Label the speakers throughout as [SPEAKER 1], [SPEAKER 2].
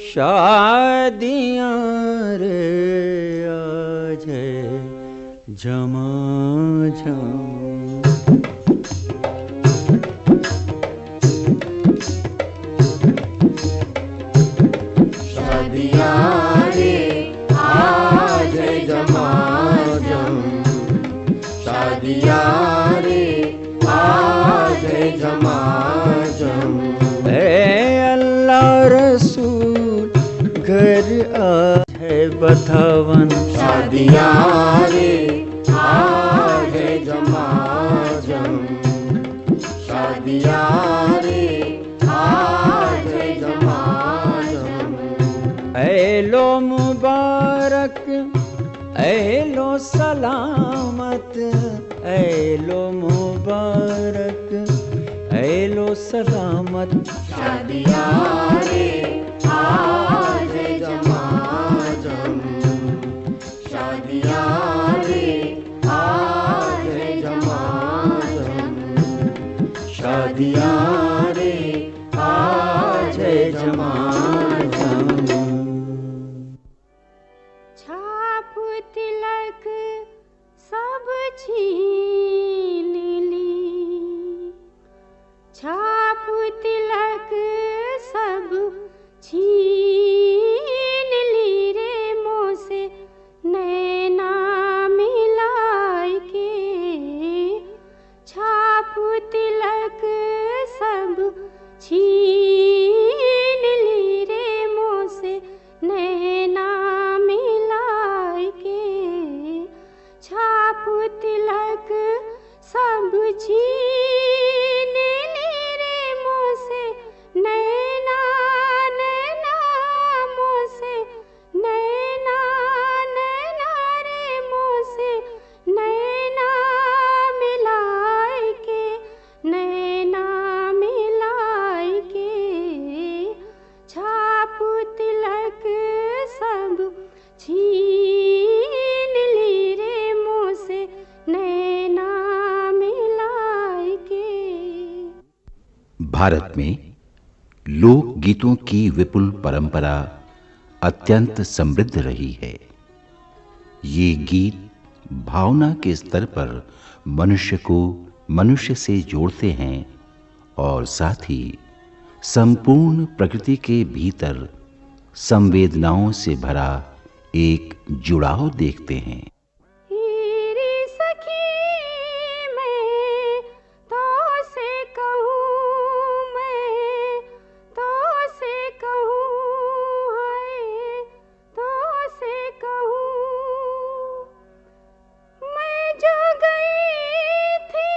[SPEAKER 1] शादियाँ रे आज है झमाझम।
[SPEAKER 2] शादियाँ रे आज है झमाझम, शादियाँ रे आज है झमाझम।
[SPEAKER 1] अल्लाह रसूल घर आज है बधावन।
[SPEAKER 2] शादियाँ रे आज है झमाझम, शादियाँ रे आज है झमाझम।
[SPEAKER 1] ऐलो मुबारक ऐलो सलामत, ऐलो मुबारक ऐलो सलामत।
[SPEAKER 2] शादियाँ रे आज है झमाझम, शादियाँ रे आज है झमाझम, शादियाँ रे आज है झमाझम।
[SPEAKER 3] छाप तिलक सब छीन ली, छाप तिलक सब छीन ली रे मोह से नैना मिलाए के। छाप तिलक सब छीन ली रे मोह से नैना मिलाए के। छाप तिलक सब छीन ली रे मोह से नैना, नैना मोह से नैना, नैना रे मोह से नैना मिलाए के, नैना मिलाए के। छाप तिलक सब छीन ली रे मोह से नैना मिलाए के।
[SPEAKER 4] भारत में लोक गीतों की विपुल परंपरा अत्यंत समृद्ध रही है। ये गीत भावना के स्तर पर मनुष्य को मनुष्य से जोड़ते हैं और साथ ही संपूर्ण प्रकृति के भीतर संवेदनाओं से भरा एक जुड़ाव देखते हैं।
[SPEAKER 3] हीरी सखी मैं तो से कहूँ, मैं तो से कहूँ, हाय तो से कहूँ। मैं जो गई थी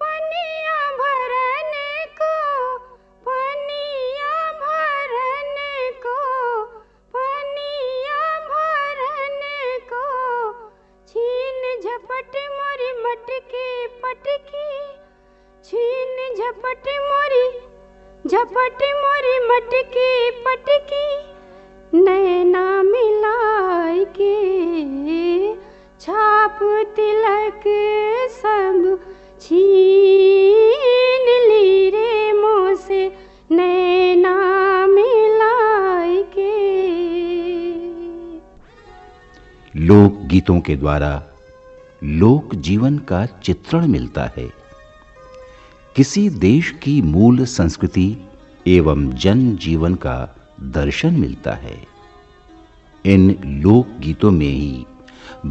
[SPEAKER 3] पनिया भरने को, पनिया भरने को, पनिया भरने को। छीन झपट मोरी मटकी पटकी, छीन झपट मोरी, झपट मोरी मटकी पटकी। नैना मिलाए के छाप तिलक सब छीन ली रे मोह से नैना मिलाए के।
[SPEAKER 4] लोक गीतों के द्वारा लोक जीवन का चित्रण मिलता है। किसी देश की मूल संस्कृति एवं जन जीवन का दर्शन मिलता है। इन लोक गीतों में ही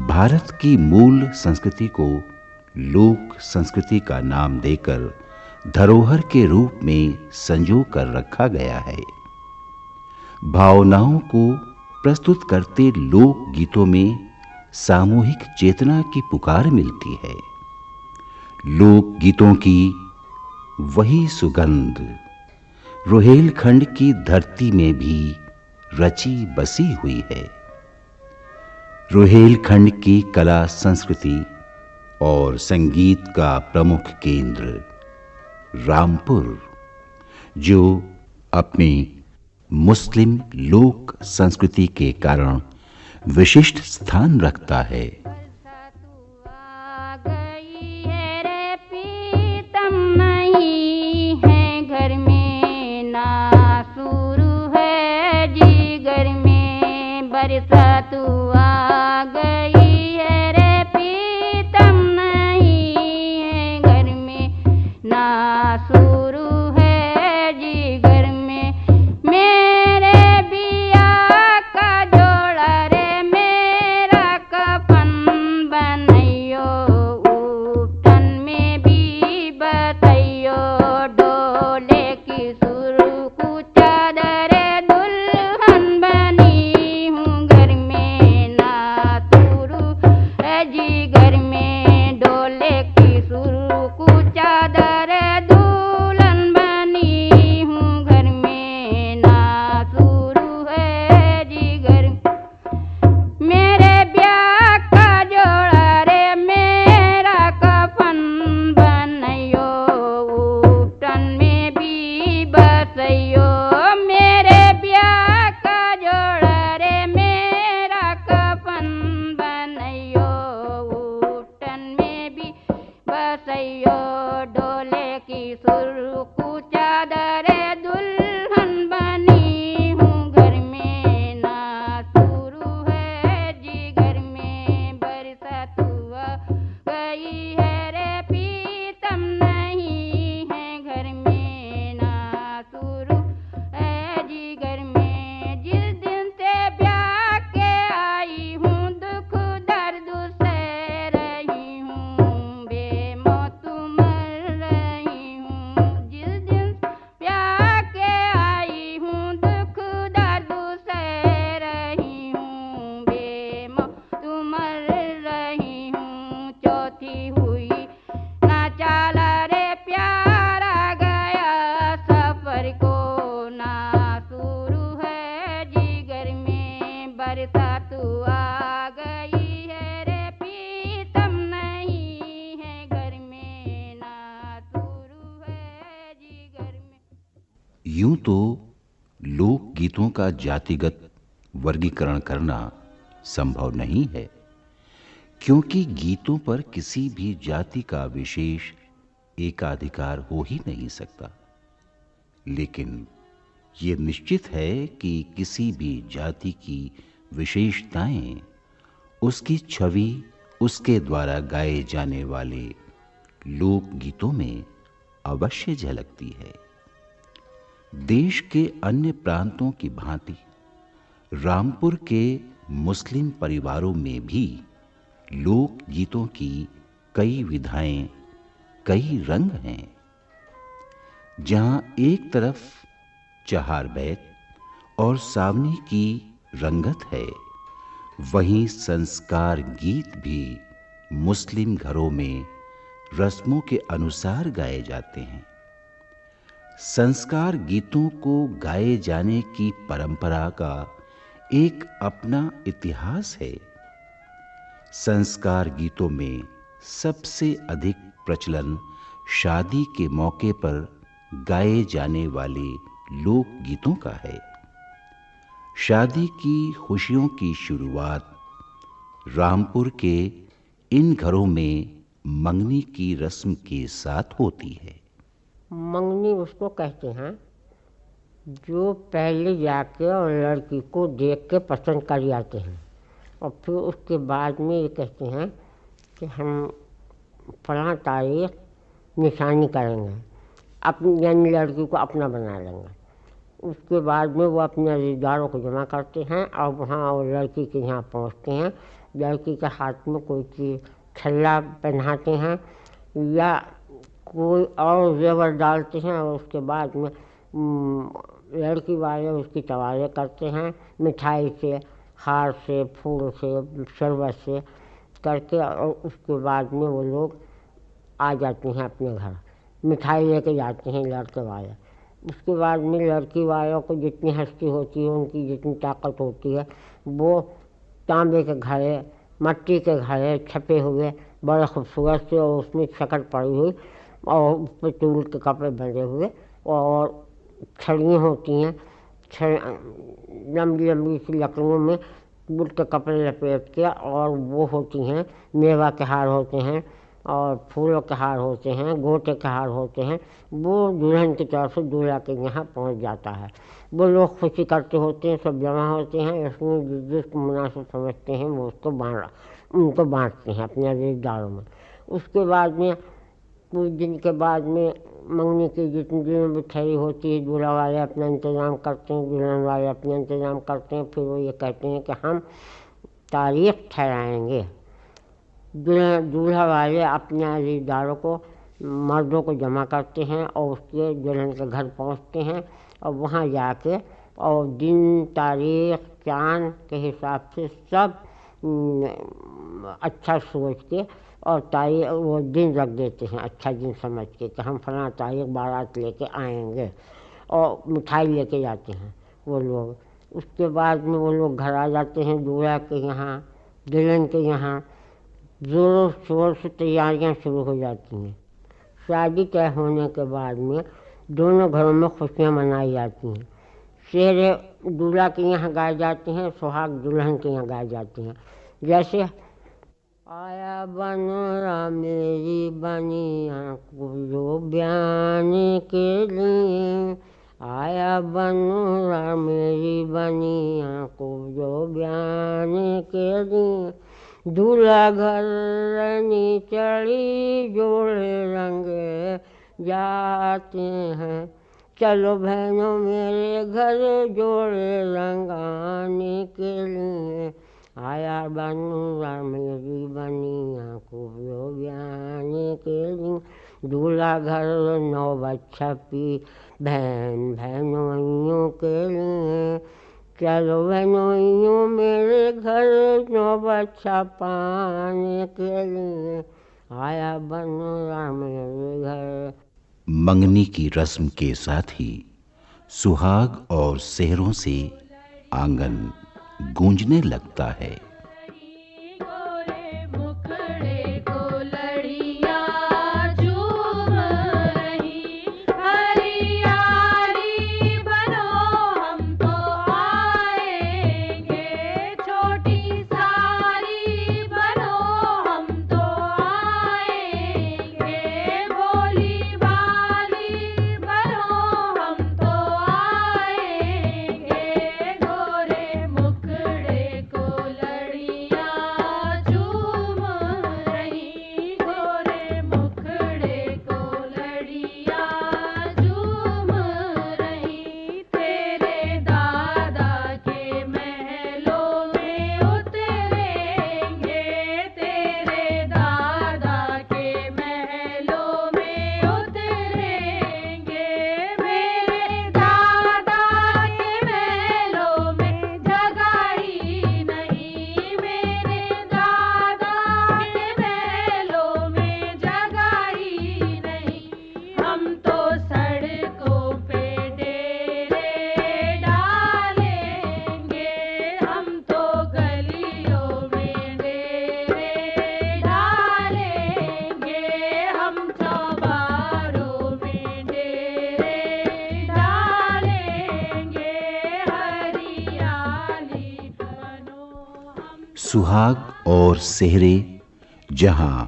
[SPEAKER 4] भारत की मूल संस्कृति को लोक संस्कृति का नाम देकर धरोहर के रूप में संजो कर रखा गया है। भावनाओं को प्रस्तुत करते लोक गीतों में सामूहिक चेतना की पुकार मिलती है। लोक गीतों की वही सुगंध रोहेलखंड की धरती में भी रची बसी हुई है। रोहेलखंड की कला संस्कृति और संगीत का प्रमुख केंद्र रामपुर, जो अपनी मुस्लिम लोक संस्कृति के कारण विशिष्ट स्थान रखता है।
[SPEAKER 3] नहीं है घर में ना शुरू है बरसात आ गई है रे प्रीतम नहीं है घर में ना शुरू है जी घर में मेरे बिया का जोड़ा रे मेरा कफन बनैयो उठन में भी बतैयो डोले की शुरू को चादर दुल्हन बनी हूँ घर में ना शुरू है जी घर में डोले की शुरू को चादर दुल्हन बनी हूँ घर में ना शुरू है जी घर मेरे ब्याह का जोड़ा रे मेरा कफन बनैयो उठन में भी बसैयो मेरे ब्याह का जोड़ा रे मेरा कफन बनैयो उठन में भी बसैयो डोले की सुरकू चादर दुल्हन बनी हूँ घर में ना शुरू है जी घर में बरसात हुआ गई है रे प्रीतम नहीं है घर में ना शुरू है जी घर में जिस दिन से ब्याह के आई हूँ दुख दर्द से रही हूँ बेमौत मर रही हूँ जिस दिन ब्याह के आई हूँ दुख दर्द से रही हूँ बेमौत मर रही हूँ चौथी हुई ना चाला रे प्यारा गया सफर को ना शुरू है जी घर में बरसात आ गई है रे प्रीतम नहीं है घर में ना शुरू है जी घर में
[SPEAKER 4] यूं तो लोकगीतों का जातिगत वर्गीकरण करना संभव नहीं है, क्योंकि गीतों पर किसी भी जाति का विशेष एकाधिकार हो ही नहीं सकता। लेकिन ये निश्चित है कि किसी भी जाति की विशेषताएं उसकी छवि, उसके द्वारा गाए जाने वाले लोकगीतों में अवश्य झलकती है। देश के अन्य प्रांतों की भांति रामपुर के मुस्लिम परिवारों में भी लोकगीतों की कई विधाएं, कई रंग हैं। जहां एक तरफ चहार बैत और सावनी की रंगत है, वहीं संस्कार गीत भी मुस्लिम घरों में रस्मों के अनुसार गाए जाते हैं। संस्कार गीतों को गाए जाने की परंपरा का एक अपना इतिहास है। संस्कार गीतों में सबसे अधिक प्रचलन शादी के मौके पर गाए जाने वाले लोकगीतों का है। शादी की खुशियों की शुरुआत रामपुर के इन घरों में मंगनी की रस्म के साथ होती है।
[SPEAKER 5] मंगनी उसको कहते हैं जो पहले जाके और लड़की को देख के पसंद कर जाते हैं और फिर उसके बाद में ये कहते हैं कि हम फलां तारीख निशानी करेंगे, अपनी यानी लड़की को अपना बना लेंगे। उसके बाद में वो अपने रिश्तेदारों को जमा करते हैं और वहाँ और लड़की के यहाँ पहुँचते हैं। लड़की के हाथ में कोई चीज़ छल्ला पहनाते हैं या कोई और जेवर डालते हैं और उसके बाद में लड़की वाले उसकी तवारे करते हैं मिठाई से, हार से, फूल से, शरबत से करके और उसके बाद में वो लोग आ जाते हैं अपने घर, मिठाई लेके जाते हैं लड़के वाले। उसके बाद में लड़की वालों को जितनी हस्ती होती है, उनकी जितनी ताकत होती है, वो तांबे के घड़े, मट्टी के घड़े छपे हुए बड़े खूबसूरत से और उसमें शक्कर पड़ी हुई और उस पर टूल के कपड़े बंधे हुए और छड़ियाँ होती हैं, लंबी लंबी सी लकड़ियों में टूल के कपड़े लपेट के और वो होती हैं, मेवा के हार होते हैं, और फूलों के हार होते हैं, गोटे के हार होते हैं, वो दुल्हन की तरफ से दूल्हा के यहाँ पहुँच जाता है। वो लोग खुशी करते होते हैं, सब जमा होते हैं, उसमें जिसको मुनासिब समझते हैं वो उनको बांटते हैं अपने रिश्तेदारों में। उसके बाद में कुछ दिन के बाद में मंगनी की जितनी दिन में ठहरी होती है, दूल्हा वाले अपना इंतज़ाम करते हैं, दुल्हन वाले अपना इंतज़ाम करते हैं। फिर वो ये कहते हैं कि हम तारीख ठहराएंगे। दूल्हा वाले अपने रिश्तेदारों को, मर्दों को जमा करते हैं और उसके दुल्हन के घर पहुंचते हैं और वहां जाके और दिन तारीख चाँद के हिसाब से सब अच्छा सोच के और तारीख वो दिन रख देते हैं, अच्छा दिन समझ के कि हम फलां तारीख बारात लेके आएंगे, और मिठाई लेके जाते हैं वो लोग। उसके बाद में वो लोग घर आ जाते हैं दूल्हा के यहाँ, दुल्हन के यहाँ ज़ोरों शोर से तैयारियां शुरू हो जाती हैं। शादी तय होने के बाद में दोनों घरों में खुशियां मनाई जाती हैं। शेरे दूल्हा के यहाँ गाए जाते हैं, सुहाग दुल्हन के यहाँ गाए जाते हैं। जैसे आया बनोरा मेरी बनिया को बयान के लिए, आया बनोरा मेरी बनिया को जो बयान के लिए, दूल्हा घर रनी चढ़ी जोड़े रंग जाते हैं, चलो बहनों मेरे घर जोड़े रंगाने के लिए, आया बनूरा मेरी बनिया को ब्याने के लिए, दूल्हा घर नौबत छपी बहन बहनोइयों के लिए, चलो बहनोइयों मेरे घर नौबत छपाने के लिए, आया बनूरा मेरे घर।
[SPEAKER 4] मंगनी की रस्म के साथ ही सुहाग और सेहरों से आंगन गूंजने लगता है। सुहाग और सेहरे जहां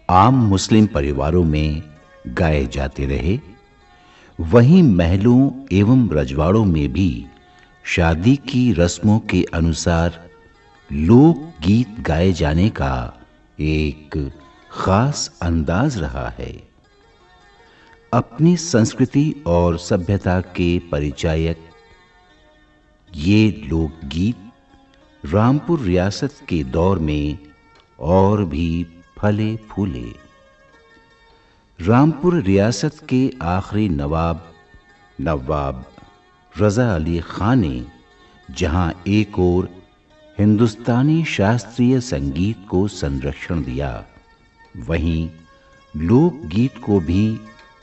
[SPEAKER 4] आम मुस्लिम परिवारों में गाए जाते रहे, वहीं महलों एवं रजवाड़ों में भी शादी की रस्मों के अनुसार लोक गीत गाए जाने का एक खास अंदाज रहा है। अपनी संस्कृति और सभ्यता के परिचायक ये लोकगीत रामपुर रियासत के दौर में और भी फले फूले। रामपुर रियासत के आखिरी नवाब रज़ा अली खान ने जहां एक ओर हिंदुस्तानी शास्त्रीय संगीत को संरक्षण दिया, वहीं लोकगीत को भी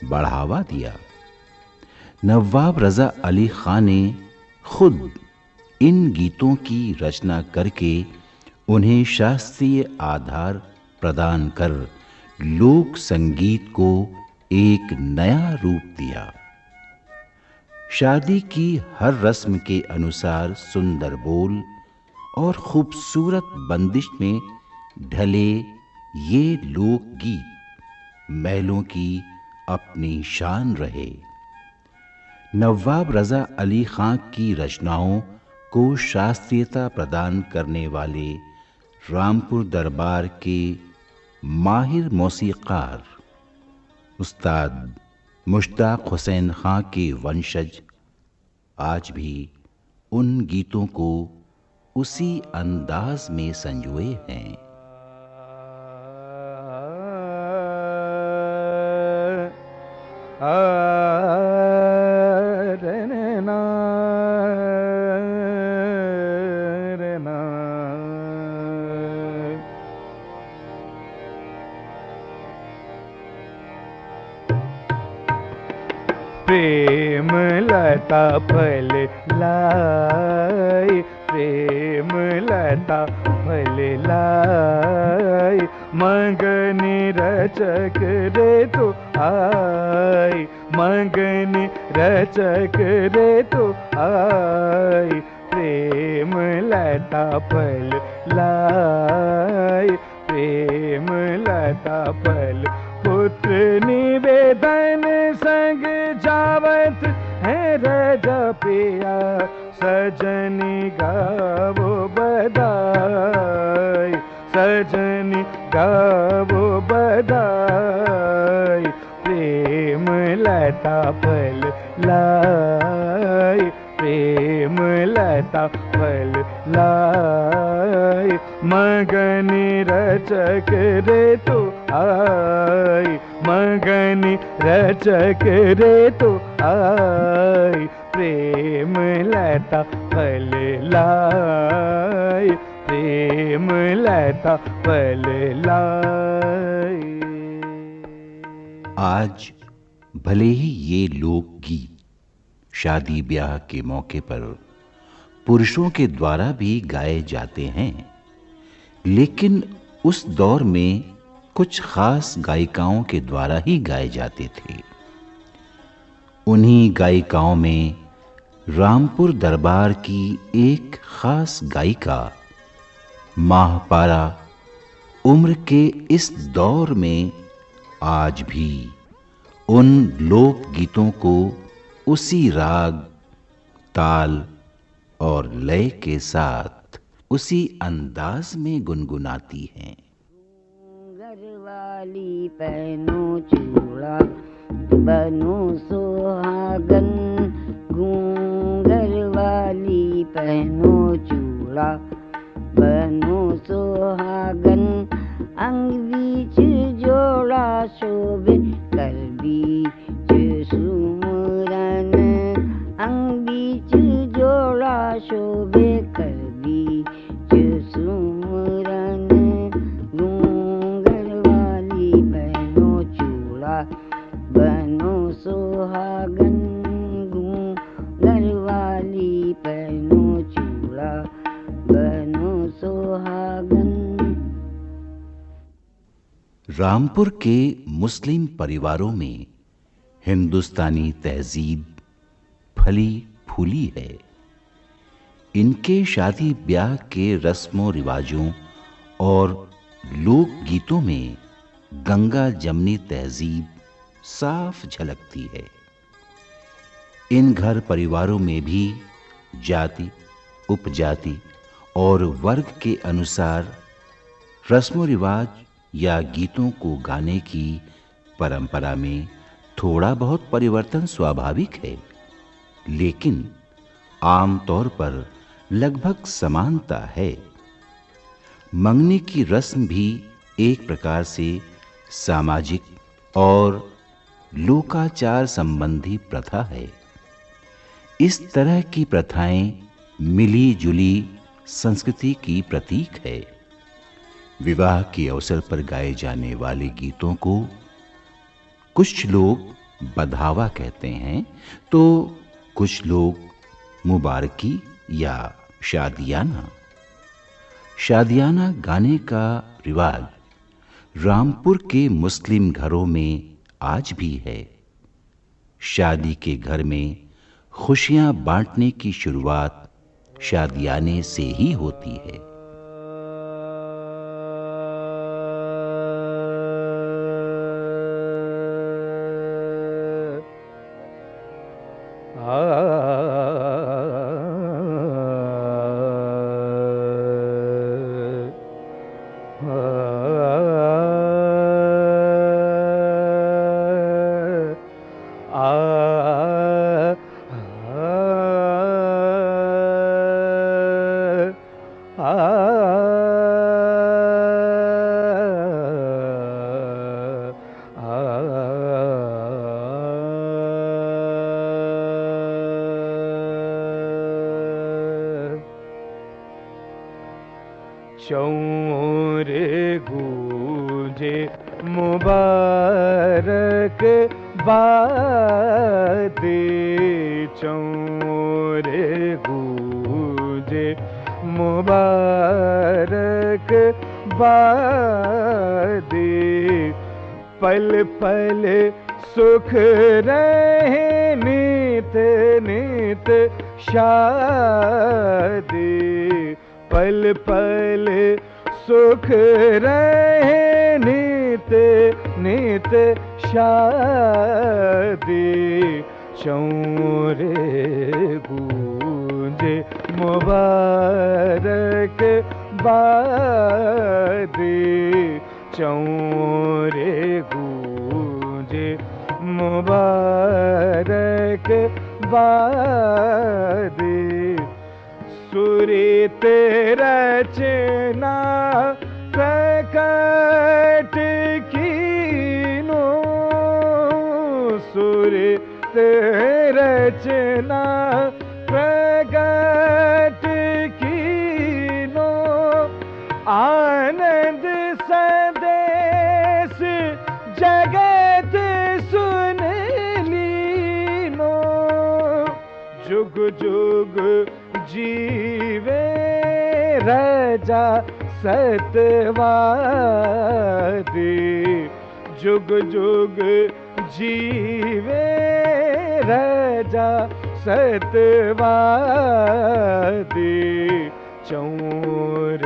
[SPEAKER 4] बढ़ावा दिया। नवाब रज़ा अली खान ने खुद इन गीतों की रचना करके उन्हें शास्त्रीय आधार प्रदान कर लोक संगीत को एक नया रूप दिया। शादी की हर रस्म के अनुसार सुंदर बोल और खूबसूरत बंदिश में ढले ये लोकगीत महलों की अपनी शान रहे। नवाब रजा अली खां की रचनाओं को शास्त्रीयता प्रदान करने वाले रामपुर दरबार के माहिर मौसीकार उस्ताद मुश्ताक हुसैन खां के वंशज आज भी उन गीतों को उसी अंदाज में संजोए हैं।
[SPEAKER 6] प्रेम लता फल लाई, प्रेम लता फल लाई, मंगनी रचक रे तो आई, मंगनी रचक रे तो आई, प्रेम लता फल लाई, प्रेम लता फल। पुत्र निवेदन संग जावत है रजा पिया, सजनी गावो बधाई, सजनी गावो बधाई, प्रेम लता फल लाई, प्रेम लता फल लाई, मगनी रचक रे तो आई, मगनी रचक रे तो आई, प्रेम लता फल लाई, प्रेम लता फल लाई।
[SPEAKER 4] आज भले ही ये लोकगीत शादी ब्याह के मौके पर पुरुषों के द्वारा भी गाए जाते हैं, लेकिन उस दौर में कुछ खास गायिकाओं के द्वारा ही गाए जाते थे। उन्हीं गायिकाओं में रामपुर दरबार की एक खास गायिका माहपारा उम्र के इस दौर में आज भी उन लोक गीतों को उसी राग, ताल और लय के साथ उसी अंदाज में गुनगुनाती हैं।
[SPEAKER 3] घरवाली पहनो चूड़ा बनो सुहागन, घरवाली पहनो चूड़ा बनो सुहागन, अंग बीच जोड़ा शोभे कर बीच सुमरन, अंग बीच जोड़ा शोभे कर बीच सुमरन, घरवाली पहनो चूड़ा बनो सुहागन, घरवाली पहनो चूड़ा बनो सुहागन।
[SPEAKER 4] रामपुर के मुस्लिम परिवारों में हिंदुस्तानी तहजीब फली फूली है। इनके शादी ब्याह के रस्मों रिवाजों और लोक गीतों में गंगा जमनी तहजीब साफ झलकती है। इन घर परिवारों में भी जाति, उपजाति और वर्ग के अनुसार रस्मों रिवाज या गीतों को गाने की परंपरा में थोड़ा बहुत परिवर्तन स्वाभाविक है, लेकिन आम तौर पर लगभग समानता है। मंगनी की रस्म भी एक प्रकार से सामाजिक और लोकाचार संबंधी प्रथा है। इस तरह की प्रथाएं मिली जुली संस्कृति की प्रतीक है। विवाह के अवसर पर गाए जाने वाले गीतों को कुछ लोग बधावा कहते हैं, तो कुछ लोग मुबारकी या शादियाना। शादियाना गाने का रिवाज रामपुर के मुस्लिम घरों में आज भी है। शादी के घर में खुशियां बांटने की शुरुआत शादियाने से ही होती है।
[SPEAKER 6] चौर गूंजे मुबारक बादे, चौर गूंजे मुबारक बादे, पल पल सुख रहे नित नित शादी, पल पल सुख रहे नित नित शादी, चौर गूंजे मुबारक बादे, चौर गूंजे मुबारक बादे, सुरित रचना प्रकट कीनो, सुरित रचना प्रकट कीनो, आनंद सदेश जगत सुन लीनो, जुग जुग जीवे रजा सतवादी, जुग जुग जीवे रजा सतवादी, चौर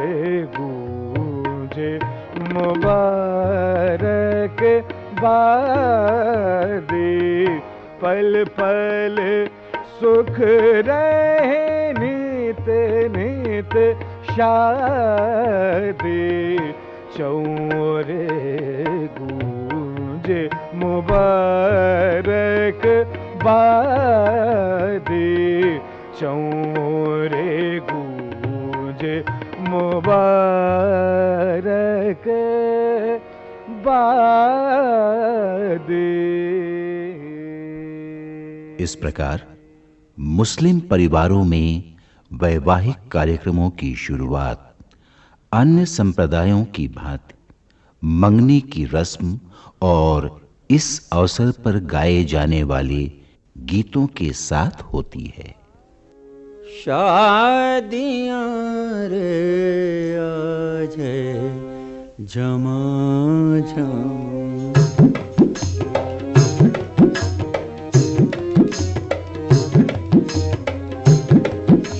[SPEAKER 6] गूंजे मुबारक बादे, पल पल सुख रहे नित नित शादी, चौर गूंजे मुबारक बादे, चौर गूंजे मुबारक बादे।
[SPEAKER 4] इस प्रकार मुस्लिम परिवारों में वैवाहिक कार्यक्रमों की शुरुआत अन्य संप्रदायों की भांति मंगनी की रस्म और इस अवसर पर गाए जाने वाले गीतों के साथ होती है।
[SPEAKER 1] शादियां रे आज झमाझम,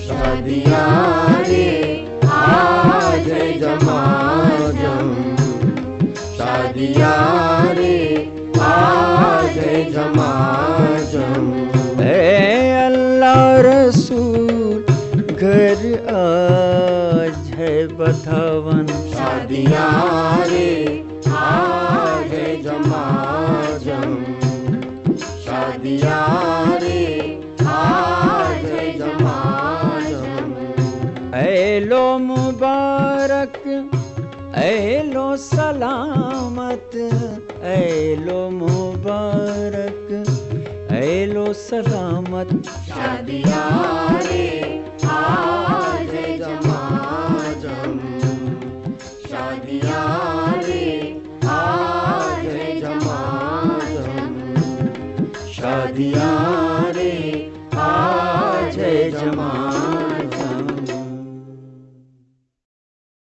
[SPEAKER 2] शादियां रे आज झमाझम, शादियां रे आज झमाझम,
[SPEAKER 1] अल्लाह रसूल घर आज है बधावन,
[SPEAKER 2] शादियां रे आज झमाझम, शादियां रे आज झमाझम,
[SPEAKER 1] ऐलो मुबारक ऐलो सलामत, ऐलो मुबारक ऐलो सलामत,
[SPEAKER 2] शादियां रे आज झमाझम, शादियां रे आज झमाझम, शादियां